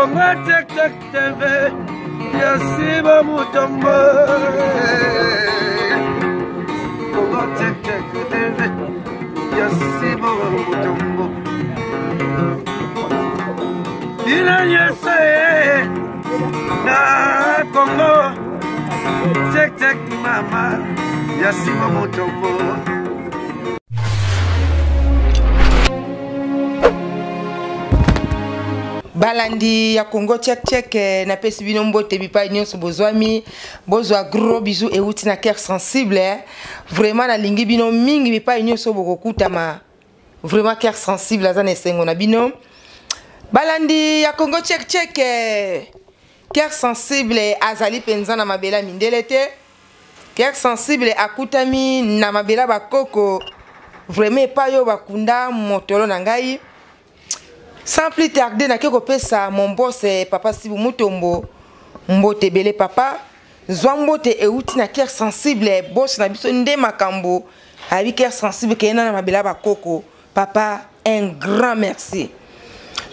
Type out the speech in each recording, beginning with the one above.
Congo Check Check TV, Yasiba Mutombo. Congo Check Check TV, Yasiba Mutombo. Ina yese na Congo Check Check mama, Yasiba Mutombo. Balandi ya Congo Check Check na pesi bino mbote bipa nyonso bozwami bozwa gros bisous et outi na cœur sensible vraiment na lingi bino mingi bipa nyonso bokokutama vraiment cœur sensible azana esengo na bino balandi ya Congo Check Check cœur sensible azali penza na mabela mindelete cœur sensible akutami na mabela bakoko vraiment pa yo bakunda motolo na ngai. Sans plus tarder, na keko pesa mon boss papa Sibu Mutombo mbote bele papa zwambote euti na cœur sensible boss na biso nde makambo abi cœur sensible ke na mabela ba koko papa un grand merci.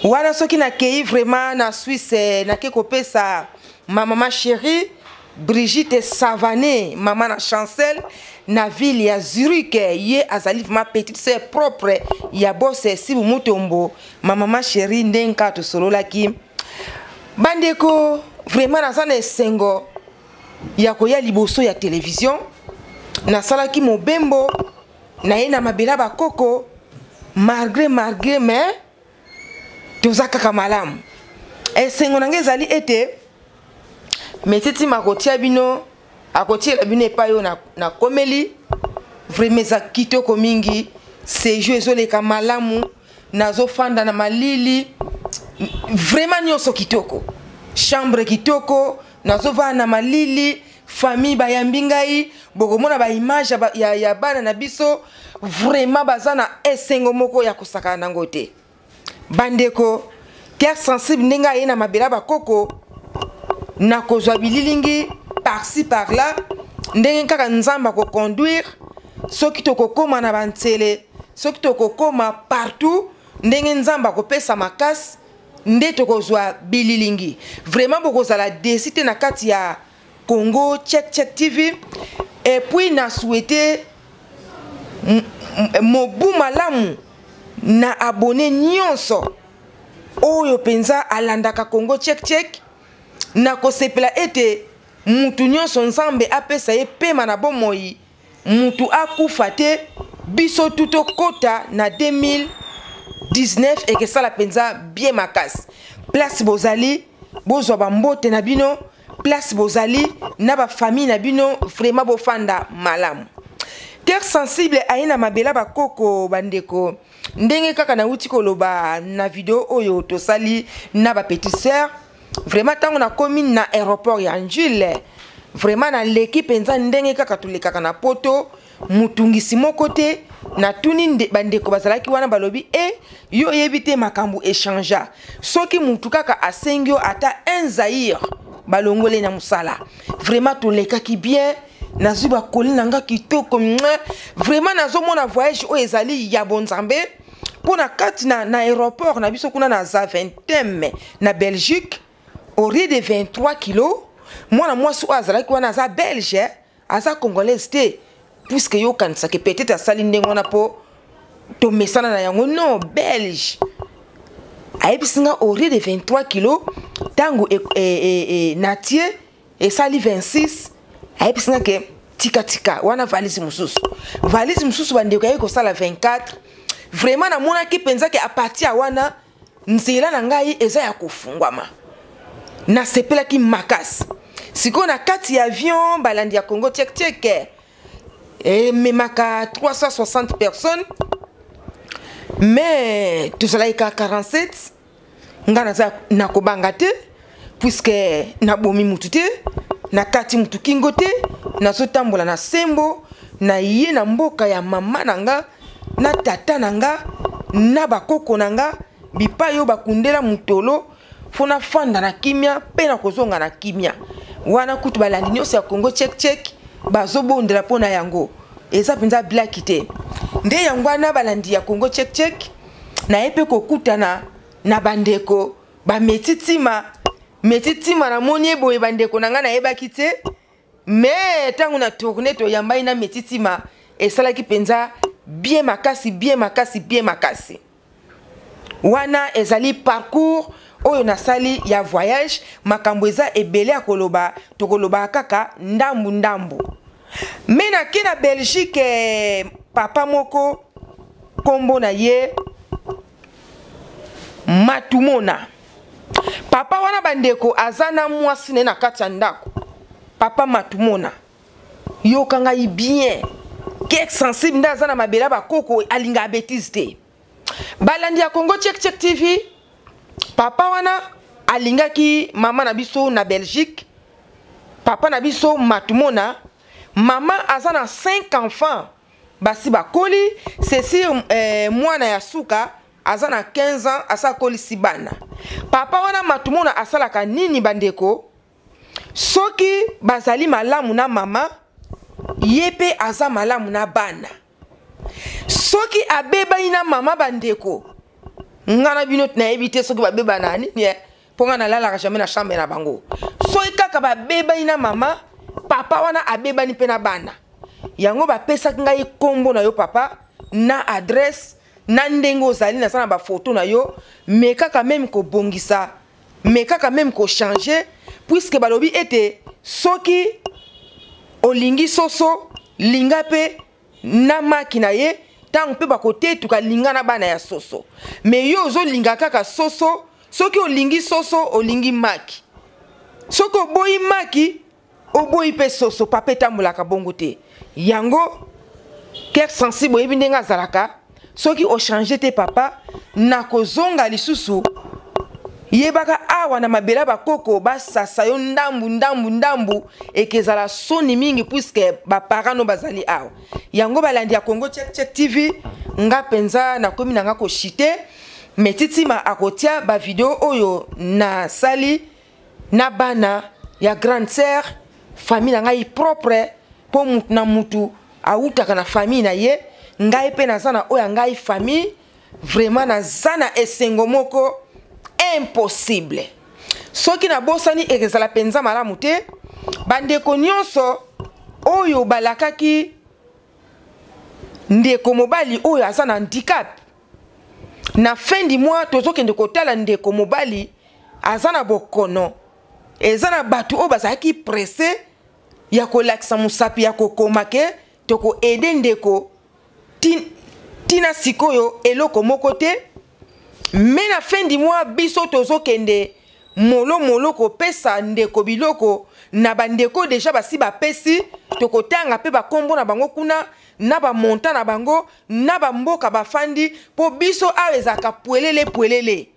Wana soki na kei vraiment na Suisse na keko pesa ma maman chérie Brigitte Savané maman na Chancel na ville ya Zurich ye azali ma petite sœur propre ya boss Sibu Mutombo ma maman chérie ndenka to solola ki bandeko vraiment na sana esengo ya koya liboso ya télévision na sala ki mobembo na ye na mabela bakoko malgré mais tozaka kamalam esengo na ngezali ete metiti makotia bino akotia la bino epa yo na komeli vraiment za kitoko mingi sejo ezoleka malamu nazo fanda na malili vraiment nyonso kitoko chambre kitoko nazo va na malili famille bayambi ngai bokomona ba image ya bana na biso vraiment bazana esengo moko ya kosaka nango te bandeko cœur sensible ndenga ye na mabela bakoko na kozwa bililingi par-ci par-là ndenge kaka nzamba ko conduire soki to kokoma na bantele soki to kokoma partout ndenge nzamba ko pesa makasi nde to kozwa bililingi vraiment bokozala desité na kati ya Congo Check Check TV et puis na souhaiter mobu malamu na abonné nyonso oyo penza alandaka Congo Check Check na kosepela ete mutu nyonso nzambe apesa ye pema na bomoi mutu akufa te biso tuto kota na 2019 eke sala penza bien makasi place bozali bozwa bambote na bino place bozali na ba famille na bino vraiment bofanda malamu cœur sensible aina mabela bakoko bandeko ndenge kaka na uti koloba na video oyo tosali na ba petite sœur vraiment tango na komi na aéroport ya Njile vraiment na l'équipe penza ndenge kaka tulekaka na poto mutungisi moko te na tuni bandeko bazalaki wana balobi yo yebite makambu échangea soki mutu kaka asengio ata un zaïr balongole na musala vraiment tulekaki bien nazwi bakoli nanga kitoko vraiment nazomona voyage o ezali ya bonzambe pona kati na aéroport na biso kuna na Zaventem na Belgique au riz de 23 kilos moi mwasi o azalaki wana aza belge aza congolaise te puisque yo kanisa ke peut-être asali ndenge wana po to mesana na yango non belge ayebisinga au riz de 23 kilos tango natie esali 26 ayebisinga ke tika wana valise mususu bandeko yeko sala 24 vraiment na mona ki penza ke a partir ya wana nzela na ngai eza ya kufungwama na sepela ki makasi siko na kati ya avion balandi ya Congo Check Check memaka 360 personnes mais tozalaki ka 47 nga naza na kobanga te puisque na bomi mutu te na kati mutu kingo te nazotambola na sembo na ye na mboka ya mama nanga na tata nanga na bakoko nanga bipayo bakundela mutolo fona fanda na kimia pe na kozonga na kimia wana kutu balandi nyonso ya Congo Check Check bazobondela pona yango eza penza blaki te nde yango wana balandi ya Congo Check Check na epe kokutana na bandeko ba metitima na moni boye bandeko na nga na yebaki te mais tango na tourner to yambai na metitima esalaki penza bien makasi wana ezali parcours oyo nasali ya voyage makambo eza ebele akoloba tokoloba kaka ndambu mais nake na Belgique papa moko kombo na ye Matumona. Papa wana bandeko azana mwasi ne na kati ya ndako. Papa Matumona. Yo kanga i bien. Kek sensible nda azana mabela ba koko alinga bêtise te. Balandi ya Congo Check TV. Papa wana alinga ki mama na biso na Belgique. Papa na biso Matumona. Mama azana 5 enfants. Basi bakoli ceci mwana ya suka azana 15 ans asa koli sibana. Papa wana Matumona asalaka nini bandeko? Soki bazali malamu na mama yepe aza malamu na bana. Soki abeba ina mama bandeko ngana bino na ebite soki babeba nani nie ponga na lala jamais na chambre na bango. Soki kaka babeba ina mama papa wana abeba ni pena bana. Yango ba pesa ngai kombo na yo papa na adresse na ndenge ozali na sana ba photo na yo mais kaka même ko bongisa mais kaka même ko changer puisque balobi ete soki olingi soso linga pe na makina ye tant pe ba côté tuka linga na bana ya soso mais yo zo linga kaka soso soki olingi soso olingi maki soki oboyi maki oboyi pe soso papa tambulaka bongo te yango cœur sensible yebi ndenga zalaka soki o changer te papa na kozonga lisusu yebaka awa na mabela bakoko basasa yo ndambu ekezala soni mingi puisque ba parents no bazali awa yango balandi ya Congo Check TV nga penza na komi na nga ko chite metitima akotia ba video oyo na sali na bana ya grande sœur famille na ngai propre po mutu na mutu autaka na famille na ye ngai pe na zana oya ngai famille vraiment na zana esengo moko impossible soki na bosani ekezala penza malamu te bandeko nyonso oyo balakaki ndeko mobali oyo aza na handicap na fin du mois tozokende kotala ndeko mobali aza na bokono eza na batu oyo bazalaki presse ya kolakisa musapi ya kokoma ke toko ede ndeko tina sikoyo eloko moko te mais na fin du mois biso tozokende molo kopesa ndeko biloko na bandeko deja basi bapesi tokotanga pe bakombo na bango kuna na bamonta na bango na bamboka bafandi po biso awa ezalaka pwelele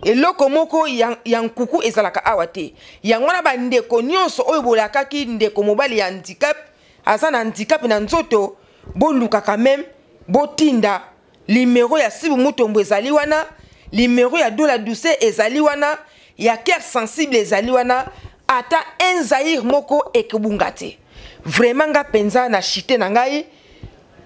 eloko moko ya nkuku ezalaka awa te yango na bandeko nyonso oyo bolakaki ndeko mobali ya handicap aza na handicap na nzoto bolukaka même botinda numéro ya Sibu Mutombo ezali wana numéro ya Dola Douce ezali wana ya Cœur Sensible ezali wana ata enzaïr moko ekebunga te vraiment nga penza na chite na ngai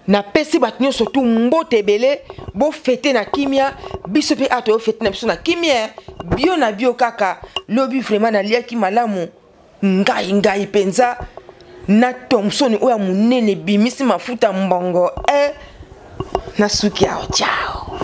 na pesi bat nyonso tu mbote ebele bo fete na kimia biso pe ato fete na biso na kimia bio na bio kaka lobi vraiment na liaki malamu ngai penza na Thompson oya munene bimisi mafuta mbongo na suki yao ciao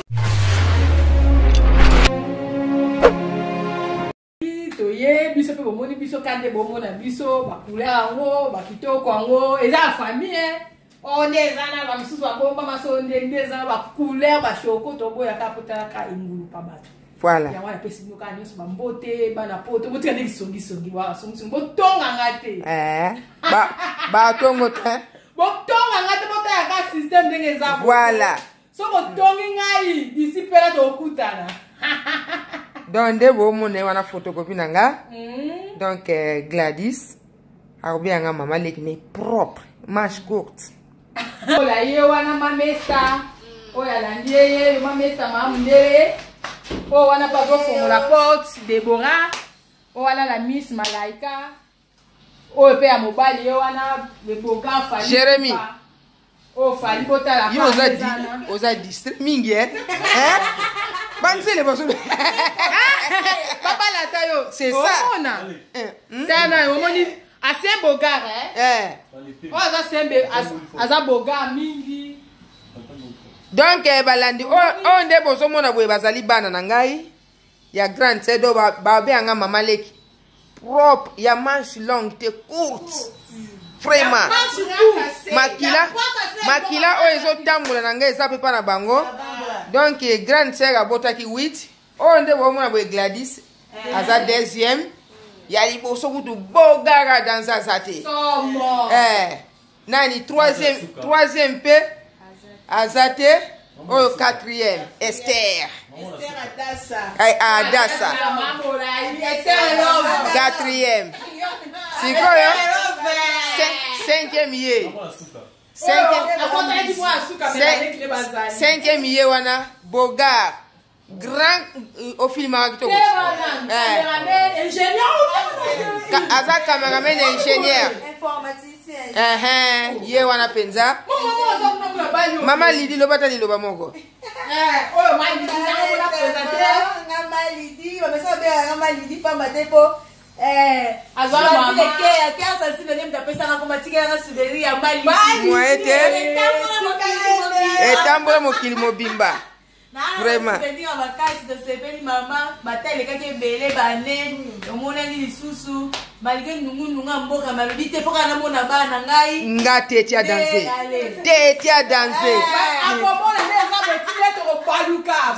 toye biso pe bomoni biso kande bomona biso bakula yango bakitoko yango eza famille on ezana ba misusu babomba masonde ndeza ba couleur ba choko toboya kapota ka ingulu pa bato voilà ya wana pesi nyoka nyonso ba mbote bana poto botika ndeki songi wa songi botonga ngate ba tongo te botonga ngate botaya ka système ndenge za voilà so botongi ngai d'ici pela to okutana donc de bo mone wana photocopie nanga donc Gladys arobia nga mama lekine propre manche courte ola ye wana mamesa oya landiye mamesa mamundere o wana bazo fongola porte Deborah o wana la Miss Malaika o pe ya mobali yo wana le boga fali Jérémy o fali bota la yo oza distrait mingi Banzele boso. Papa la tayo. C'est ça. C'est un homoni. Assez bogar, hein? Oh, ça c'est un bogar mingi. Donc, balandi, on de boso mona boye bazali bana na ngai. Ya grande c'est do ba be anga mama leki. Propre, ya manche longue, te courte. Vraiment. Makila o ezo tambola na ngai eza pe pa na bango. Donc, grande sœur abotaki 8. On de bo mona boye Gladys. Aza deuxième. Ya liboso kutu bogara dans azate. Nani troisième pe azate. Oh, quatrième Esther. Adassa. Quatrième. Cinquième yé. Cinquième yé wana Bogart. Grand au film avec Aza cameraman ingénieur. Informaticien. Ye wana penza. Mama Lidi lobata li loba moko. Etambola mokili mobimba. Vraiment. Nga teti a danser. Teti a danser.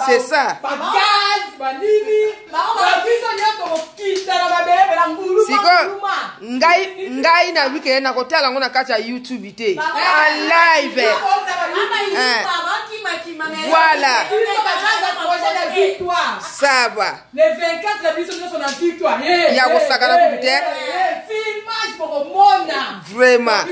C'est ça. Siko ngai na wike na kotala ngona kata YouTube ite. En live. Voilà. Ça va. Les 24 émissions sont en victoire. Il y a aussi sakana kubite. Filmage pour mona. Vraiment.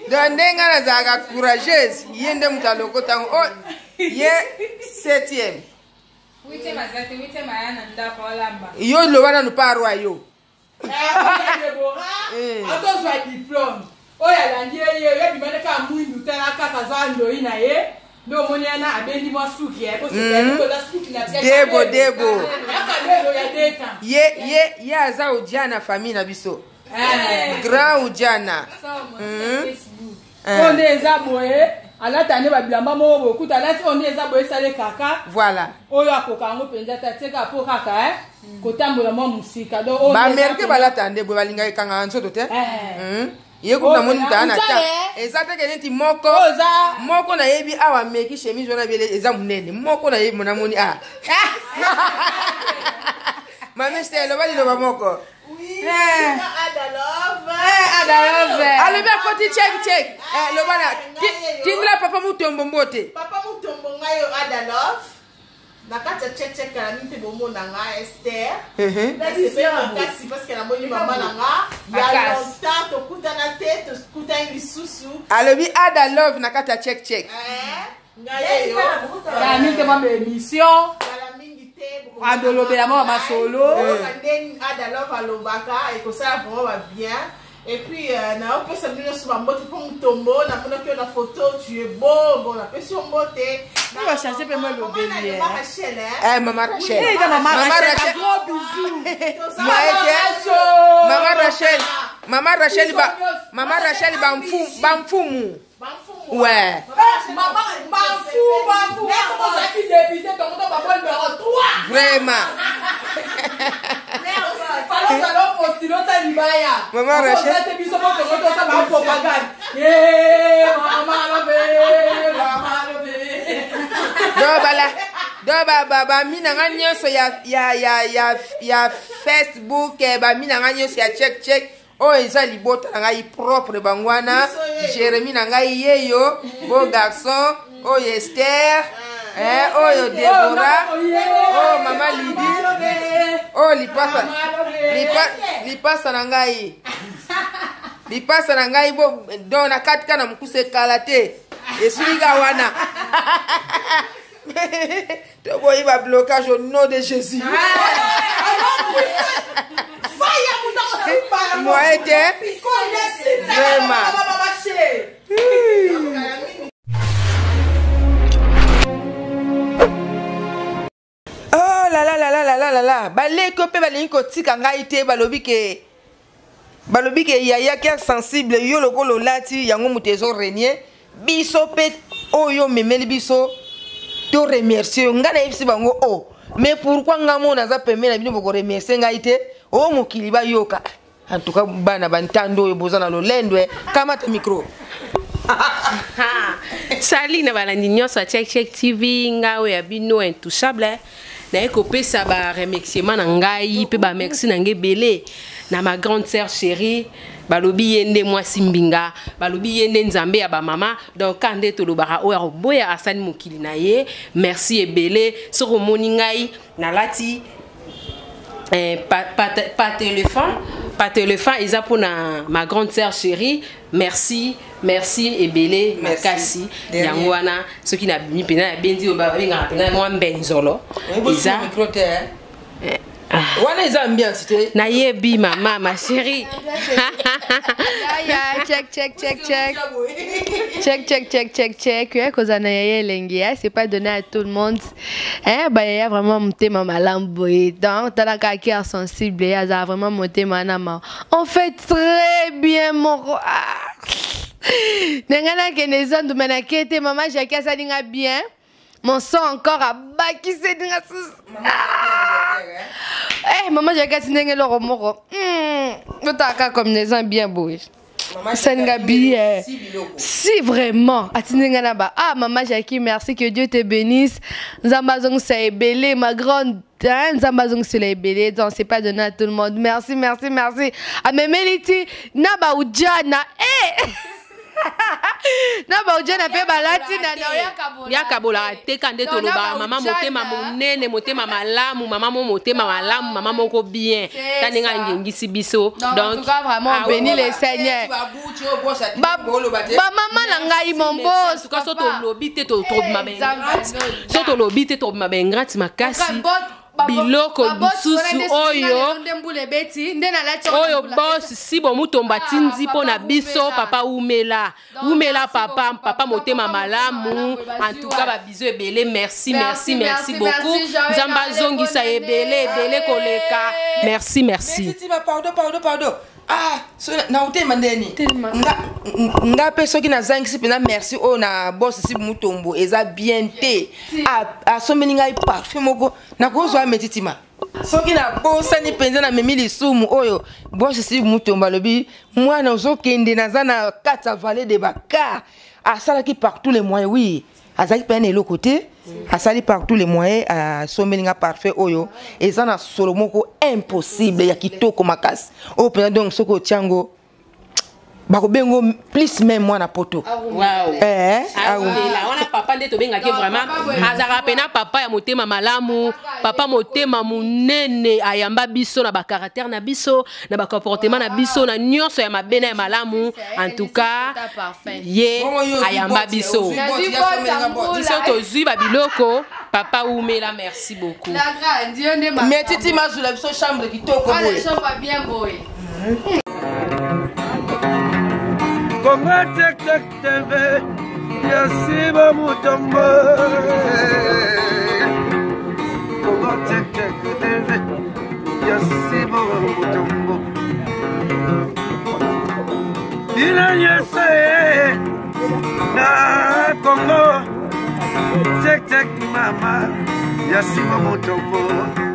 Dans ndenga na zaga courageuse. Yende mutaloko tango. Oh, ye 7e. Yo lo wana no parwa yo. Atozwa diplôme. Oya landie ye yo bimane ka mwindu tala kaka zando ina ye. Ndo monyana abendi mwa suki ye. Ko se ko la suki na tia. Debo. Akabelo ya deta. Ye aza ujana famille na biso. Grand ujana. On est aboye. Alatane ba bilamba mo bokuta alati on est aboye sale kaka. Voilà. Oyo akoka ngo penza tateka po kaka kotambola mo musika do on ba merke balatande bo balinga ekanga nzoto te. Ye kuna moni mtana ta. Ezate ke neti moko na yebi awa meki chemise wana bele eza munene. Moko na yebi mona moni Mame stelo bali lo ba moko. Oui. Adalove. Allez bien côté check. Le bana. Tindra papa mutombo mbote. Papa mutombo ngayo Adalove. Nakata check kala mite bomo na nga Esther. Kasi parce que la moni mama na nga. Ya longtemps to kuta na tête, to kuta ngisusu. Alobi Adalove nakata check. Ngayo. Ya mite mama émission. Adolobela mama solo. Then Adalove alobaka et que ça vraiment bien. Et puis na on peut s'amener sur ma mbote pour mutombo na mona que na photo tu es beau bon la pression mbote. On va changer peu moi le bébé. Maman Rachel. Gros bisous. Maman Rachel ba mfumu. Ouais. Vraiment. Maman Rachel. Ba mina nga nyonso ya Facebook ba mina nga nyonso ya check. Oh, eza libota na ngai propre bangwana. Jérémy na ngai yeyo, beau garçon. Oh, Esther. Oh, Deborah. Oh, Mama Lidi. Oh, lipasa na ngai. Lipasa na ngai bo dona katika na mkuse kalate. Esuriga wana. Tobo iba blocage au nom de Jésus. Moi, vraiment. Oh là là là là là là là là. Balé kopé balé kotika ngai te balobi ke yaya qui est sensible yo lokolo lati yango mutezo renier biso pe oyo memeli biso to remercier ngana yebisi bango oh mais pourquoi ngamo naza pemela bino boko remercier ngai te o mokili ba yoka en tout cas bana bantando oyo bozana lolendwe kamata micro. Salut na balandi nyonso Check TV nga oyo bino intouchable na ekopesa ba remerciement na ngai pe ba merci na ngebele na ma grande sœur chérie balobi yende moi simbinga balobi yende nzambe ya ba mama donc kande to lobara oyo boya asani mokili na ye merci ebele soko moni ngai na lati pas téléphone ils pour ma grande sœur chérie merci ebele makasi yango wana soki na bimi pena bendi ba benga pena moi mbenzolo iza Wana is ambiance te. Na yebi mama ma chérie. Check. Kozana yaya lengia, c'est pas donné à tout le monde. Bah yaya vraiment monté mama lamboy. Donc t'as la carrière sensible, yaya vraiment monté manama. On fait très bien mon roi. Nengana kenezan du manakete maman Jacques ça dinga bien. Mon sang encore à bas qui s'est dinga sous. Maman Jacques dinga le romoro. T'as comme des gens bien beaux. Ça dinga bien. Si vraiment. Atinga na ba. Ah maman Jacques merci que Dieu te bénisse. Zambazong c'est belé ma grande. Zambazong c'est belé donc c'est pas donné à tout le monde. Merci. Ah mais Meliti na ba ujana na ba ujana pe balati na ya kabola te kande to loba mama motema monene motema malamu mama motema malamu mama moko bien taninga ngengisi biso donc en tout cas vraiment béni le Seigneur ba mama na ngai mon boss ka soto lobi te to mabenga soto lobi te to mabenga ti makasi biloko bisusu oyo boss si bo mutomba tinzi pona biso papa umela papa motema malamu en tout cas ba biso ebele merci beaucoup nzamba zongisa ebele koleka merci pardon ah so na utema ndeni nga peso ki na zangisi pena merci o na boss si mutombo eza bien te a so meni ngai parfum moko na kozwa metitima soki na bossa ni penza na memili sumu oyo boss si mutombo lobi mwana ozokende naza na kata vallée de Bakar asala ki partout les moyens oui azaki pene le côté asali partout les moyens à somelinga parfait oyo et ça na solo moko impossible ya kitoko makasi o pena donc soko tiango bako bengo plus même moi na poto wow là on a papa ndeto benga ke vraiment azara pena papa ya motema malamu papa motema munene ayamba biso na ba caractère na biso na ba comportement na biso na nyonso ya mabena ya malamu en tout cas ye ayamba biso to zui ba biloko papa umela merci beaucoup mais titi mazula biso chambre kitoko boye chambre bien boy Congo Check TV, Yasiba Mutombo. Congo Check TV, Yasiba Mutombo. Ina yese na Congo Check Mama, Yasiba Mutombo.